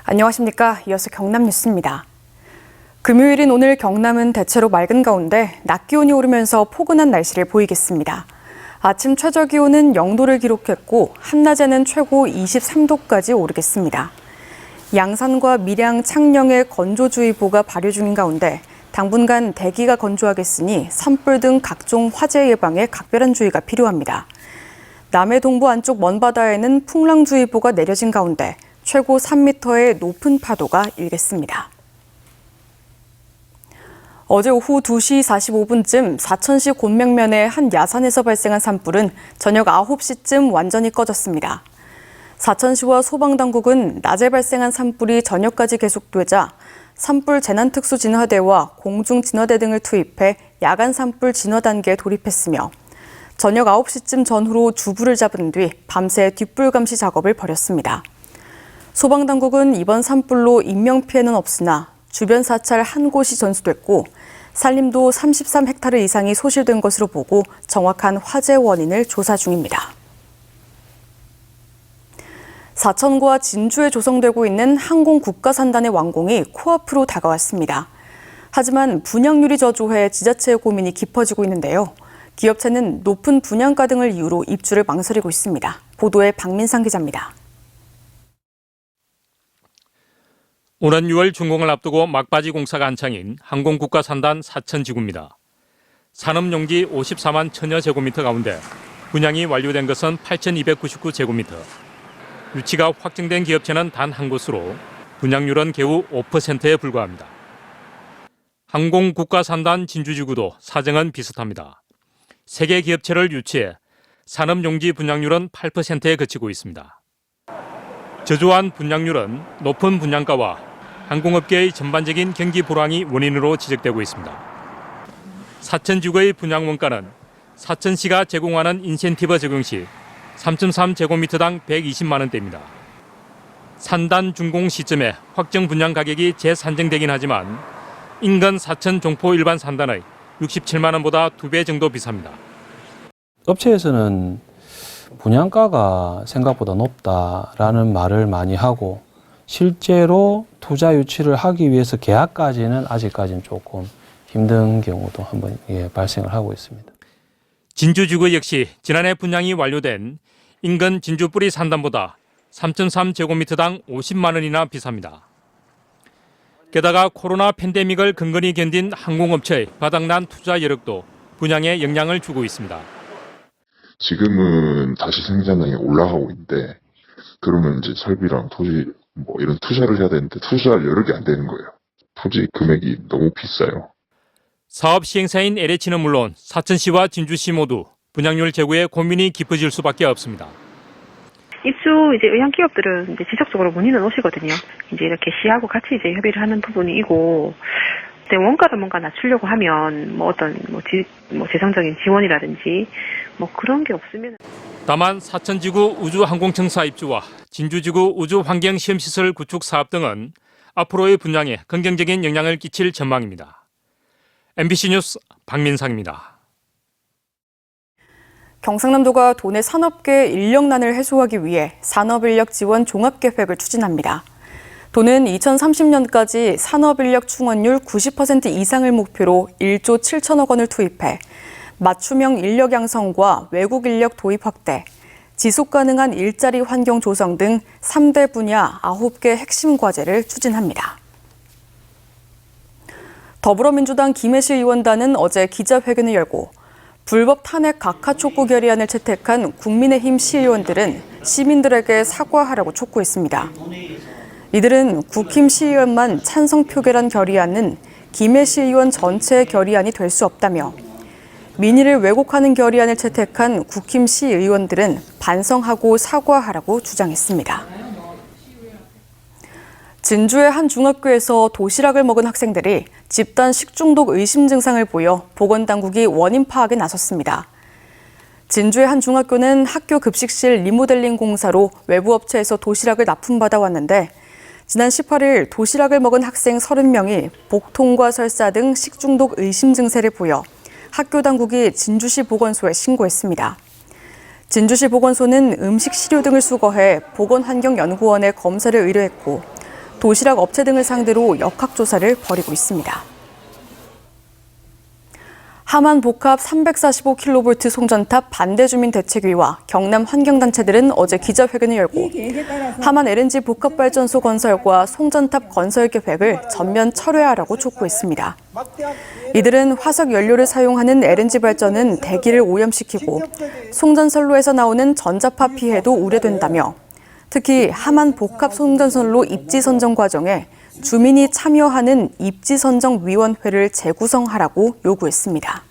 안녕하십니까. 이어서 경남 뉴스입니다. 금요일인 오늘 경남은 대체로 맑은 가운데 낮 기온이 오르면서 포근한 날씨를 보이겠습니다. 아침 최저 기온은 0도를 기록했고 한낮에는 최고 23도까지 오르겠습니다. 양산과 밀양, 창녕에 건조주의보가 발효 중인 가운데 당분간 대기가 건조하겠으니 산불 등 각종 화재 예방에 각별한 주의가 필요합니다. 남해 동부 안쪽 먼바다에는 풍랑주의보가 내려진 가운데 최고 3m의 높은 파도가 일겠습니다. 어제 오후 2시 45분쯤 사천시 곤맹면의 한 야산에서 발생한 산불은 저녁 9시쯤 완전히 꺼졌습니다. 사천시와 소방당국은 낮에 발생한 산불이 저녁까지 계속되자 산불 재난특수진화대와 공중진화대 등을 투입해 야간 산불 진화 단계에 돌입했으며 저녁 9시쯤 전후로 주불을 잡은 뒤 밤새 뒷불 감시 작업을 벌였습니다. 소방당국은 이번 산불로 인명피해는 없으나 주변 사찰 한 곳이 전수됐고 산림도 33헥타르 이상이 소실된 것으로 보고 정확한 화재 원인을 조사 중입니다. 사천과 진주에 조성되고 있는 항공국가산단의 완공이 코앞으로 다가왔습니다. 하지만 분양률이 저조해 지자체의 고민이 깊어지고 있는데요. 기업체는 높은 분양가 등을 이유로 입주를 망설이고 있습니다. 보도에 박민상 기자입니다. 오는 6월 준공을 앞두고 막바지 공사가 한창인 항공국가산단 사천지구입니다. 산업용지 54만 천여 제곱미터 가운데 분양이 완료된 것은 8,299제곱미터. 유치가 확정된 기업체는 단 한 곳으로 분양률은 겨우 5%에 불과합니다. 항공국가산단 진주지구도 사정은 비슷합니다. 3개 기업체를 유치해 산업용지 분양률은 8%에 그치고 있습니다. 저조한 분양률은 높은 분양가와 항공업계의 전반적인 경기 불황이 원인으로 지적되고 있습니다. 사천지구의 분양 원가는 사천시가 제공하는 인센티브 적용 시 3.3제곱미터당 120만 원대입니다. 산단 준공 시점에 확정 분양 가격이 재산정되긴 하지만 인근 사천 종포 일반 산단의 67만 원보다 2배 정도 비쌉니다. 업체에서는 분양가가 생각보다 높다라는 말을 많이 하고 실제로 투자 유치를 하기 위해서 계약까지는 아직까지는 조금 힘든 경우도 한번 발생을 하고 있습니다. 진주지구 역시 지난해 분양이 완료된 인근 진주뿌리 산단보다 3.3제곱미터당 50만 원이나 비쌉니다. 게다가 코로나 팬데믹을 근근히 견딘 항공업체의 바닥난 투자 여력도 분양에 영향을 주고 있습니다. 지금은 다시 생산량이 올라가고 있는데 그러면 이제 설비랑 토지 이런 투자를 해야 되는데 투자할 여력이 안 되는 거예요. 토지 금액이 너무 비싸요. 사업 시행사인 LH는 물론 사천시와 진주시 모두 분양률 제고에 고민이 깊어질 수밖에 없습니다. 입주 의향 기업들은 지속적으로 문의는 오시거든요. 이렇게 시하고 같이 협의를 하는 부분이고, 원가를 뭔가 낮추려고 하면 재정적인 지원이라든지 그런 게 없으면. 다만 사천지구 우주항공청사 입주와 진주지구 우주환경시험시설 구축 사업 등은 앞으로의 분양에 긍정적인 영향을 끼칠 전망입니다. MBC 뉴스 박민상입니다. 경상남도가 도내 산업계 인력난을 해소하기 위해 산업인력 지원 종합계획을 추진합니다. 도는 2030년까지 산업인력 충원율 90% 이상을 목표로 1조 7천억 원을 투입해 맞춤형 인력 양성과 외국 인력 도입 확대, 지속가능한 일자리 환경 조성 등 3대 분야 9개 핵심 과제를 추진합니다. 더불어민주당 김해시 의원단은 어제 기자회견을 열고 불법 탄핵 각하 촉구 결의안을 채택한 국민의힘 시의원들은 시민들에게 사과하라고 촉구했습니다. 이들은 국힘 시의원만 찬성 표결한 결의안은 김해시 의원 전체의 결의안이 될 수 없다며 민의를 왜곡하는 결의안을 채택한 국힘 시의원들은 반성하고 사과하라고 주장했습니다. 진주의 한 중학교에서 도시락을 먹은 학생들이 집단 식중독 의심 증상을 보여 보건당국이 원인 파악에 나섰습니다. 진주의 한 중학교는 학교 급식실 리모델링 공사로 외부 업체에서 도시락을 납품받아 왔는데 지난 18일 도시락을 먹은 학생 30명이 복통과 설사 등 식중독 의심 증세를 보여 학교 당국이 진주시 보건소에 신고했습니다. 진주시 보건소는 음식 시료 등을 수거해 보건환경연구원에 검사를 의뢰했고 도시락 업체 등을 상대로 역학조사를 벌이고 있습니다. 하만 복합 345kV 송전탑 반대 주민 대책위와 경남 환경단체들은 어제 기자회견을 열고 하만 LNG 복합발전소 건설과 송전탑 건설 계획을 전면 철회하라고 촉구했습니다. 이들은 화석 연료를 사용하는 LNG 발전은 대기를 오염시키고 송전선로에서 나오는 전자파 피해도 우려된다며 특히 하만 복합 송전선로 입지 선정 과정에 주민이 참여하는 입지선정위원회를 재구성하라고 요구했습니다.